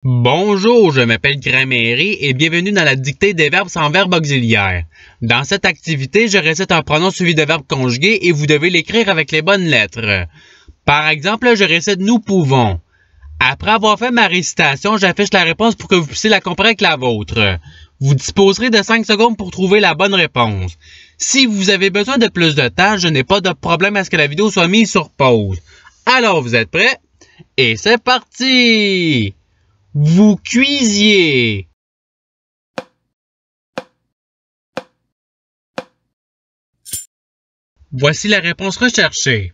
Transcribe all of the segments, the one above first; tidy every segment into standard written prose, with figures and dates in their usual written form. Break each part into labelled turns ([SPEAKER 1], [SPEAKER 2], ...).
[SPEAKER 1] Bonjour, je m'appelle Gramairie et bienvenue dans la dictée des verbes sans verbe auxiliaire. Dans cette activité, je récite un pronom suivi de verbes conjugués et vous devez l'écrire avec les bonnes lettres. Par exemple, je récite nous pouvons. Après avoir fait ma récitation, j'affiche la réponse pour que vous puissiez la comparer avec la vôtre. Vous disposerez de 5 secondes pour trouver la bonne réponse. Si vous avez besoin de plus de temps, je n'ai pas de problème à ce que la vidéo soit mise sur pause. Alors, vous êtes prêts? Et c'est parti! Vous cuisiez. Voici la réponse recherchée.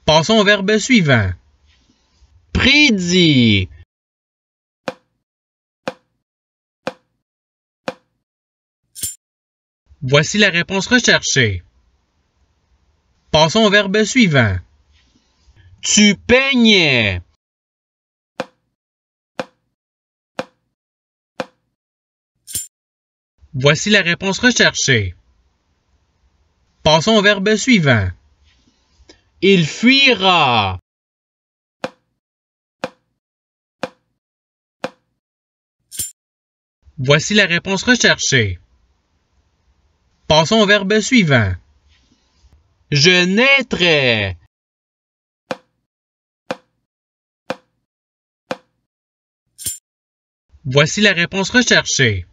[SPEAKER 1] Passons au verbe suivant. Prédire. Voici la réponse recherchée. Passons au verbe suivant. Tu peignais. Voici la réponse recherchée. Passons au verbe suivant. Il fuira. Voici la réponse recherchée. Passons au verbe suivant. Je naîtrai. Voici la réponse recherchée.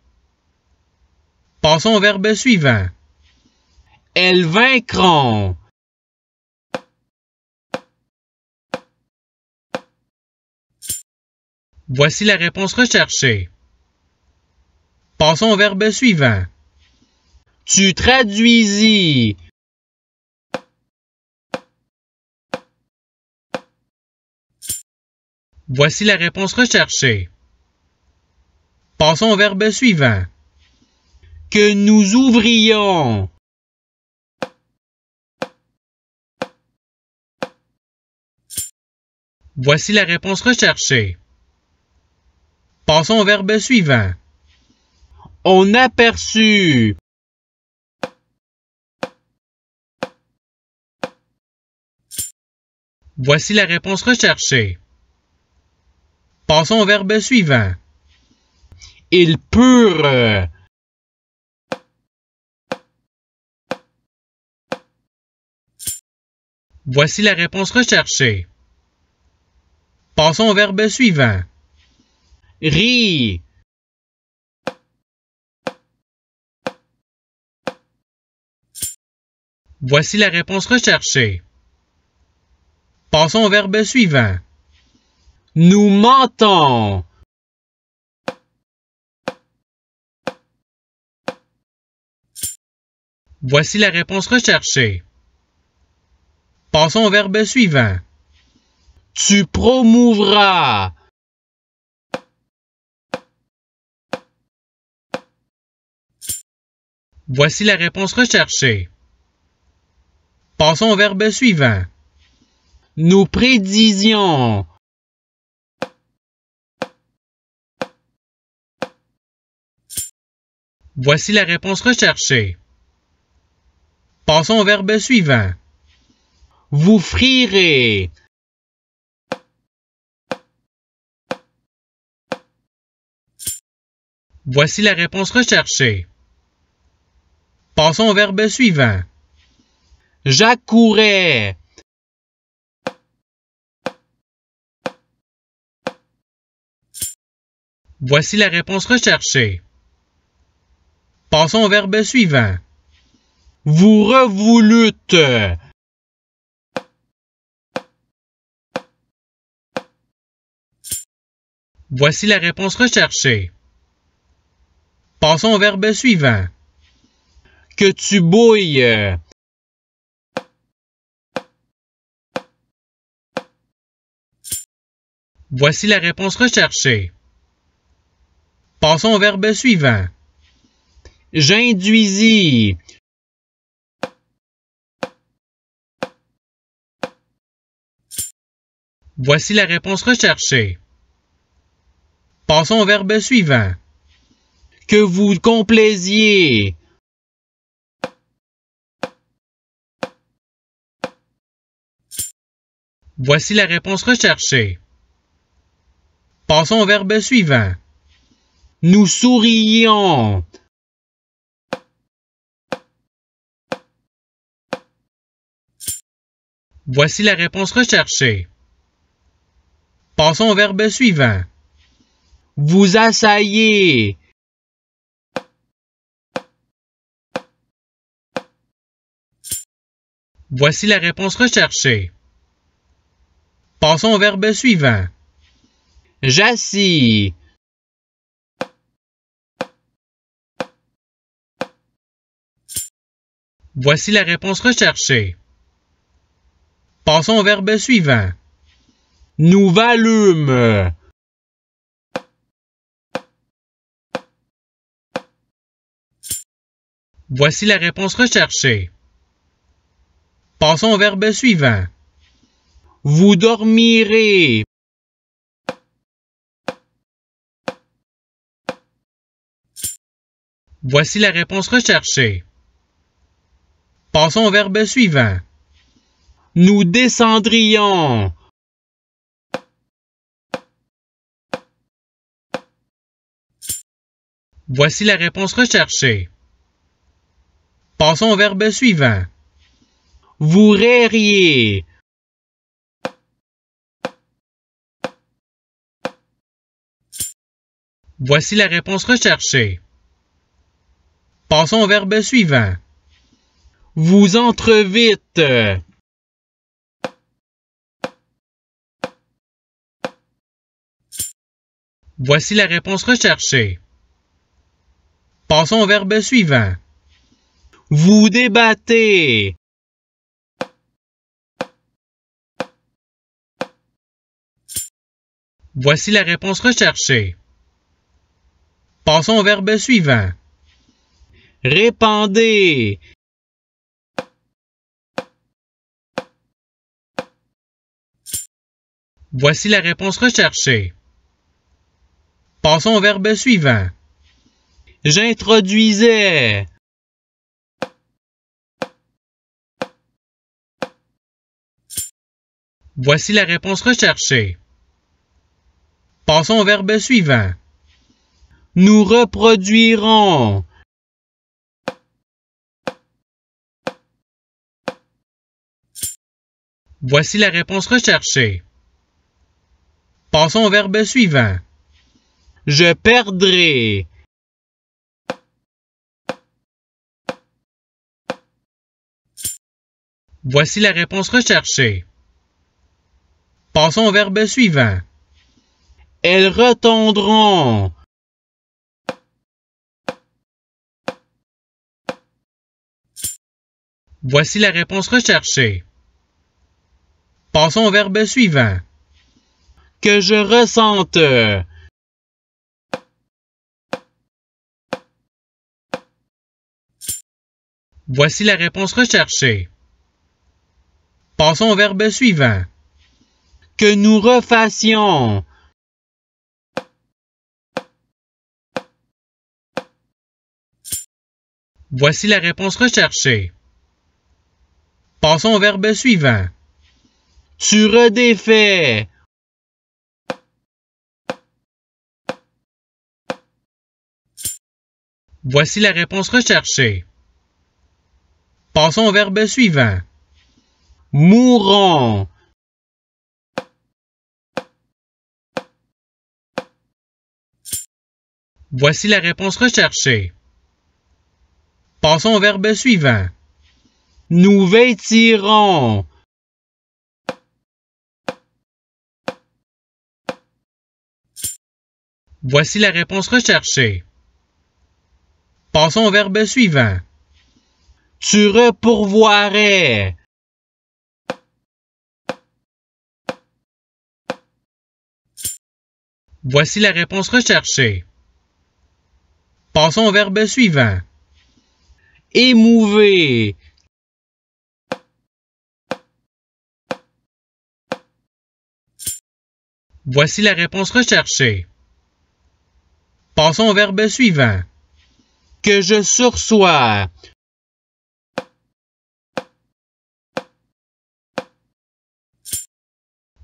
[SPEAKER 1] Passons au verbe suivant. Elles vaincront. Voici la réponse recherchée. Passons au verbe suivant. Tu traduisis. Voici la réponse recherchée. Passons au verbe suivant. Que nous ouvrions. Voici la réponse recherchée. Passons au verbe suivant. On aperçut. Voici la réponse recherchée. Passons au verbe suivant. Ils purent. Voici la réponse recherchée. Passons au verbe suivant. Rire. Voici la réponse recherchée. Passons au verbe suivant. Nous mentons. Voici la réponse recherchée. Passons au verbe suivant. Tu promouvras. Voici la réponse recherchée. Passons au verbe suivant. Nous prédisions. Voici la réponse recherchée. Passons au verbe suivant. Vous frirez. Voici la réponse recherchée. Passons au verbe suivant. J'accourais. Voici la réponse recherchée. Passons au verbe suivant. Vous revoulûtes. Voici la réponse recherchée. Passons au verbe suivant. Que tu bouilles. Voici la réponse recherchée. Passons au verbe suivant. J'induisis. Voici la réponse recherchée. Passons au verbe suivant. Que vous complaisiez. Voici la réponse recherchée. Passons au verbe suivant. Nous sourions. Voici la réponse recherchée. Passons au verbe suivant. Vous asseyez. Voici la réponse recherchée. Passons au verbe suivant. J'assis. Voici la réponse recherchée. Passons au verbe suivant. Nous valûmes. Voici la réponse recherchée. Passons au verbe suivant. Vous dormirez. Voici la réponse recherchée. Passons au verbe suivant. Nous descendrions. Voici la réponse recherchée. Passons au verbe suivant. Vous ririez. Voici la réponse recherchée. Passons au verbe suivant. Vous entrevîtes. Voici la réponse recherchée. Passons au verbe suivant. Vous débattez. Voici la réponse recherchée. Passons au verbe suivant. Répandez. Voici la réponse recherchée. Passons au verbe suivant. J'introduisais. Voici la réponse recherchée. Passons au verbe suivant. Nous reproduirons. Voici la réponse recherchée. Passons au verbe suivant. Je perdrai. Voici la réponse recherchée. Passons au verbe suivant. Elles retondront. Voici la réponse recherchée. Passons au verbe suivant. Que je ressente. Voici la réponse recherchée. Passons au verbe suivant. Que nous refassions. Voici la réponse recherchée. Passons au verbe suivant. Tu redéfais. Voici la réponse recherchée. Passons au verbe suivant. Mourons. Voici la réponse recherchée. Passons au verbe suivant. Nous vêtirons. Voici la réponse recherchée. Passons au verbe suivant. Tu repourvoirais. Voici la réponse recherchée. Passons au verbe suivant. Émouvez. Voici la réponse recherchée. Passons au verbe suivant. Que je sursois.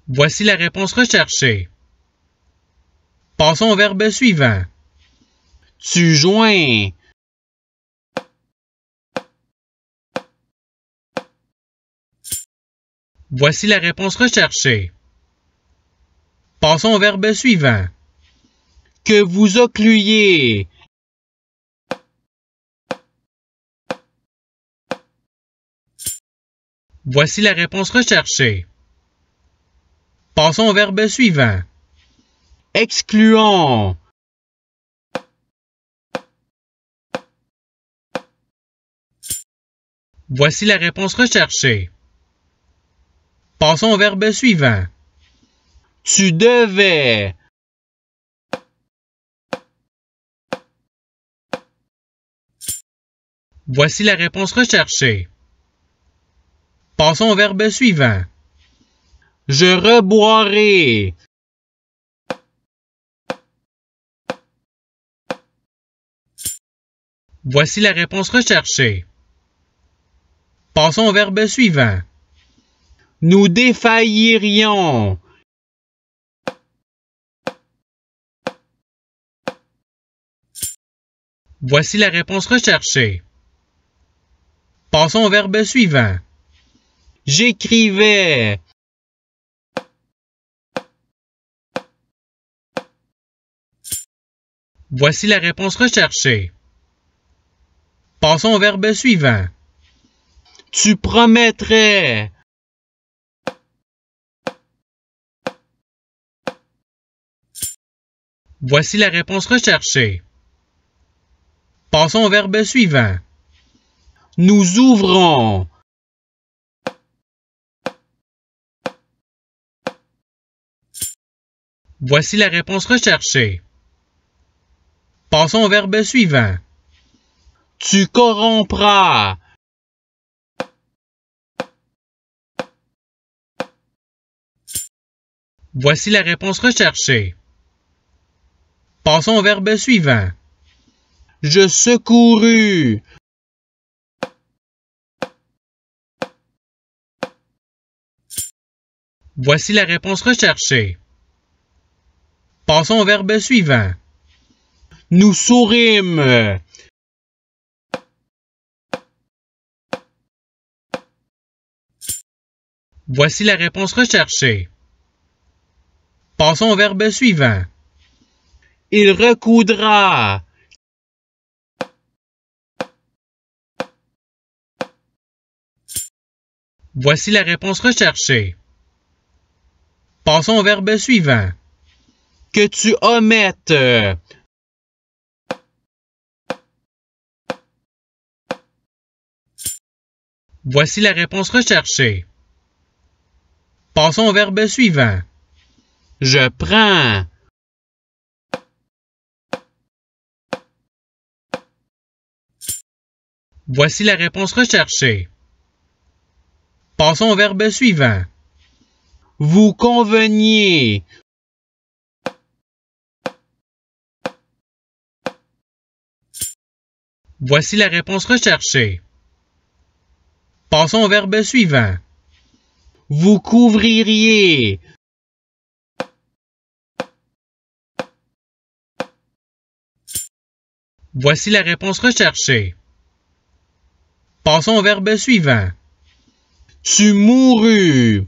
[SPEAKER 1] Voici la réponse recherchée. Passons au verbe suivant. Tu joins. Voici la réponse recherchée. Passons au verbe suivant. Que vous occluiez. Voici la réponse recherchée. Passons au verbe suivant. Excluons. Voici la réponse recherchée. Passons au verbe suivant. Tu devais. Voici la réponse recherchée. Passons au verbe suivant. Je reboirai. Voici la réponse recherchée. Passons au verbe suivant. Nous défaillirions. Voici la réponse recherchée. Passons au verbe suivant. J'écrivais. Voici la réponse recherchée. Passons au verbe suivant. Tu promettrais. Voici la réponse recherchée. Passons au verbe suivant. Nous ouvrons. Voici la réponse recherchée. Passons au verbe suivant. Tu corrompras. Voici la réponse recherchée. Passons au verbe suivant. Je secourus. Voici la réponse recherchée. Passons au verbe suivant. Nous sourîmes. Voici la réponse recherchée. Passons au verbe suivant. Il recoudra. Voici la réponse recherchée. Passons au verbe suivant. Que tu omettes. Voici la réponse recherchée. Passons au verbe suivant. Je prends. Voici la réponse recherchée. Passons au verbe suivant. Vous conveniez. Voici la réponse recherchée. Passons au verbe suivant. Vous couvririez. Voici la réponse recherchée. Passons au verbe suivant. Tu mourus.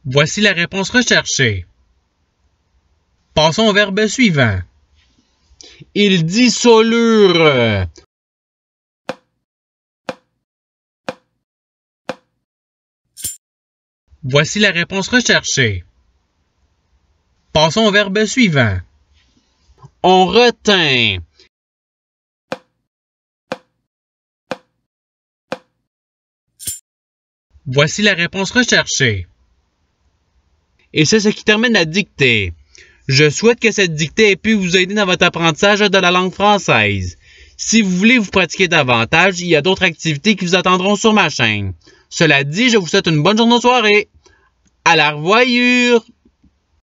[SPEAKER 1] Voici la réponse recherchée. Passons au verbe suivant. Ils dissolurent. Voici la réponse recherchée. Passons au verbe suivant. On retint. Voici la réponse recherchée. Et c'est ce qui termine la dictée. Je souhaite que cette dictée ait pu vous aider dans votre apprentissage de la langue française. Si vous voulez vous pratiquer davantage, il y a d'autres activités qui vous attendront sur ma chaîne. Cela dit, je vous souhaite une bonne journée de soirée. À la revoyure!